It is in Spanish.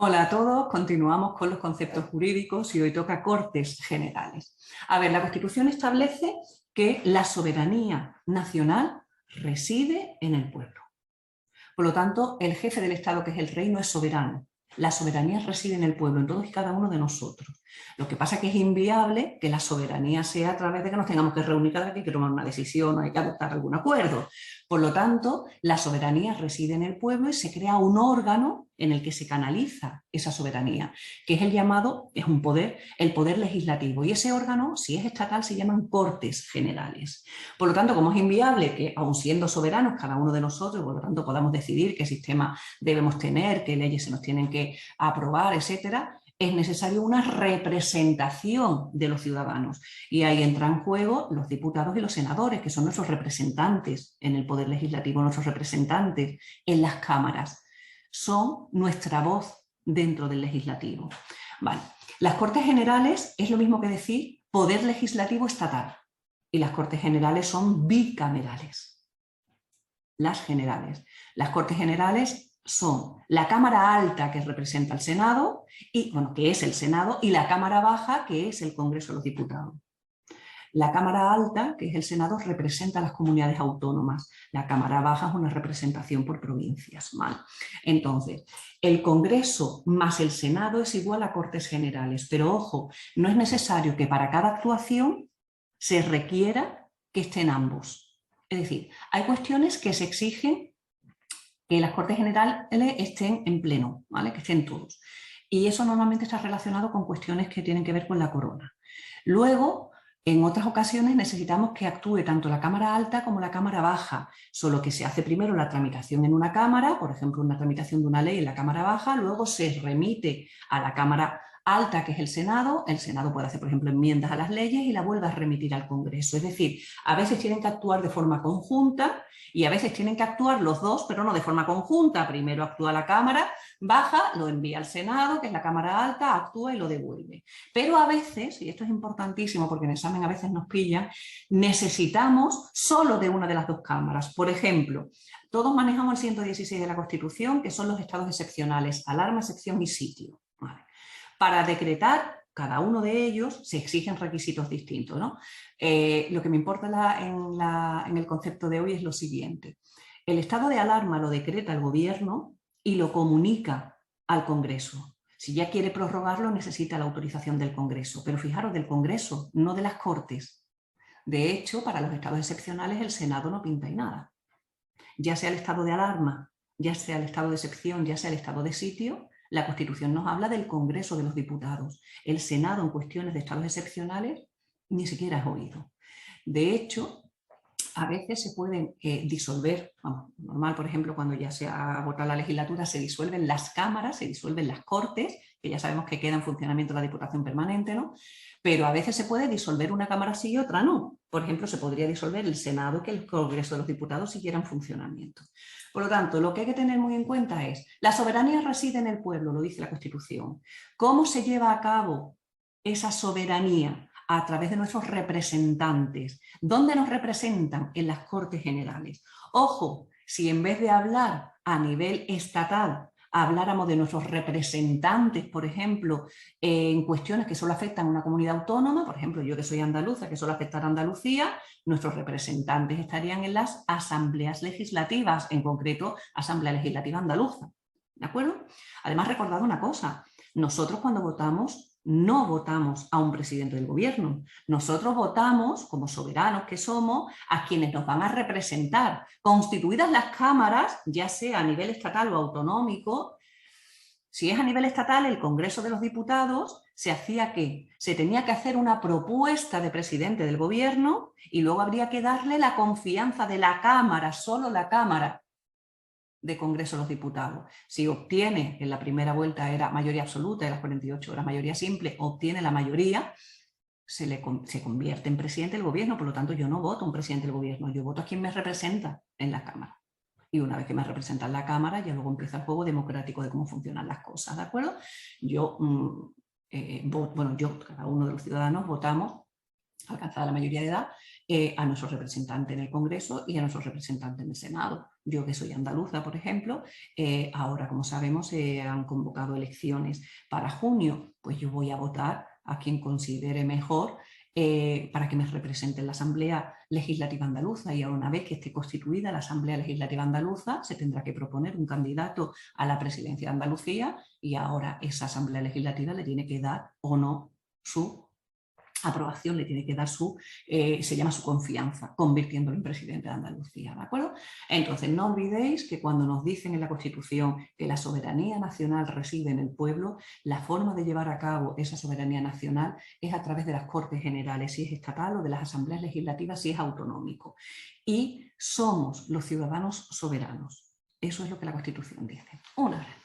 Hola a todos, continuamos con los conceptos jurídicos y hoy toca Cortes Generales. A ver, la Constitución establece que la soberanía nacional reside en el pueblo. Por lo tanto, el jefe del Estado, que es el rey, no es soberano. La soberanía reside en el pueblo, en todos y cada uno de nosotros. Lo que pasa es que es inviable que la soberanía sea a través de que nos tengamos que reunir cada vez que hay que tomar una decisión o hay que adoptar algún acuerdo. Por lo tanto, la soberanía reside en el pueblo y se crea un órgano en el que se canaliza esa soberanía, que es el llamado, es un poder, el poder legislativo. Y ese órgano, si es estatal, se llaman Cortes Generales. Por lo tanto, como es inviable que, aun siendo soberanos cada uno de nosotros, por lo tanto podamos decidir qué sistema debemos tener, qué leyes se nos tienen que aprobar, etcétera, es necesaria una representación de los ciudadanos. Y ahí entran en juego los diputados y los senadores, que son nuestros representantes en el poder legislativo, nuestros representantes en las cámaras. Son nuestra voz dentro del legislativo. Vale. Las Cortes Generales es lo mismo que decir poder legislativo estatal. Y las Cortes Generales son bicamerales. Las generales. Las Cortes Generales son la Cámara Alta, que representa al Senado, y, bueno, que es el Senado, y la Cámara Baja, que es el Congreso de los Diputados. La Cámara Alta, que es el Senado, representa a las comunidades autónomas. La Cámara Baja es una representación por provincias. ¿Vale? Entonces, el Congreso más el Senado es igual a Cortes Generales, pero ojo, no es necesario que para cada actuación se requiera que estén ambos. Es decir, hay cuestiones que se exigen que las Cortes Generales estén en pleno, ¿vale? Que estén todos. Y eso normalmente está relacionado con cuestiones que tienen que ver con la corona. Luego, en otras ocasiones necesitamos que actúe tanto la Cámara Alta como la Cámara Baja, solo que se hace primero la tramitación en una Cámara, por ejemplo, una tramitación de una ley en la Cámara Baja, luego se remite a la Cámara Alta, que es el Senado puede hacer, por ejemplo, enmiendas a las leyes y la vuelve a remitir al Congreso. Es decir, a veces tienen que actuar de forma conjunta y a veces tienen que actuar los dos, pero no de forma conjunta. Primero actúa la Cámara Baja, lo envía al Senado, que es la Cámara Alta, actúa y lo devuelve. Pero a veces, y esto es importantísimo porque en examen a veces nos pillan, necesitamos solo de una de las dos cámaras. Por ejemplo, todos manejamos el 116 de la Constitución, que son los estados excepcionales, alarma, excepción y sitio. ¿Vale? Para decretar cada uno de ellos se exigen requisitos distintos, ¿no? Lo que me importa en el concepto de hoy es lo siguiente. El estado de alarma lo decreta el gobierno y lo comunica al Congreso. Si ya quiere prorrogarlo, necesita la autorización del Congreso. Pero fijaros, del Congreso, no de las Cortes. De hecho, para los estados excepcionales el Senado no pinta y nada. Ya sea el estado de alarma, ya sea el estado de excepción, ya sea el estado de sitio, la Constitución nos habla del Congreso de los Diputados. El Senado en cuestiones de estados excepcionales ni siquiera es oído. De hecho, a veces se pueden disolver, normal, por ejemplo, cuando ya se ha agotado la legislatura, se disuelven las cámaras, se disuelven las Cortes, que ya sabemos que queda en funcionamiento la Diputación Permanente, ¿no? Pero a veces se puede disolver una cámara sí y otra no. Por ejemplo, se podría disolver el Senado y que el Congreso de los Diputados siguiera en funcionamiento. Por lo tanto, lo que hay que tener muy en cuenta es, la soberanía reside en el pueblo, lo dice la Constitución. ¿Cómo se lleva a cabo esa soberanía? A través de nuestros representantes. ¿Dónde nos representan? En las Cortes Generales. Ojo, si en vez de hablar a nivel estatal habláramos de nuestros representantes, por ejemplo, en cuestiones que solo afectan a una comunidad autónoma, por ejemplo, yo que soy andaluza, que solo afectará a Andalucía, nuestros representantes estarían en las asambleas legislativas, en concreto, Asamblea Legislativa Andaluza. ¿De acuerdo? Además, recordad una cosa, nosotros cuando votamos no votamos a un presidente del gobierno. Nosotros votamos, como soberanos que somos, a quienes nos van a representar. Constituidas las cámaras, ya sea a nivel estatal o autonómico, si es a nivel estatal, el Congreso de los Diputados se hacía ¿qué? Se tenía que hacer una propuesta de presidente del gobierno y luego habría que darle la confianza de la Cámara, solo la Cámara de Congreso de los Diputados. Si obtiene, en la primera vuelta era mayoría absoluta, de las 48 horas mayoría simple, obtiene la mayoría, se convierte en presidente del gobierno. Por lo tanto, yo no voto a un presidente del gobierno, yo voto a quien me representa en la Cámara. Y una vez que me representa en la Cámara, ya luego empieza el juego democrático de cómo funcionan las cosas, ¿de acuerdo? Yo, cada uno de los ciudadanos votamos, alcanzada la mayoría de edad, a nuestro representante en el Congreso y a nuestro representante en el Senado. Yo, que soy andaluza, por ejemplo, ahora, como sabemos, se han convocado elecciones para junio, pues yo voy a votar a quien considere mejor para que me represente en la Asamblea Legislativa Andaluza, y una vez que esté constituida la Asamblea Legislativa Andaluza se tendrá que proponer un candidato a la presidencia de Andalucía, y ahora esa Asamblea Legislativa le tiene que dar o no su aprobación, le tiene que dar se llama su confianza, convirtiéndolo en presidente de Andalucía, ¿de acuerdo? Entonces, no olvidéis que cuando nos dicen en la Constitución que la soberanía nacional reside en el pueblo, la forma de llevar a cabo esa soberanía nacional es a través de las Cortes Generales, si es estatal, o de las asambleas legislativas, si es autonómico. Y somos los ciudadanos soberanos. Eso es lo que la Constitución dice. Un abrazo.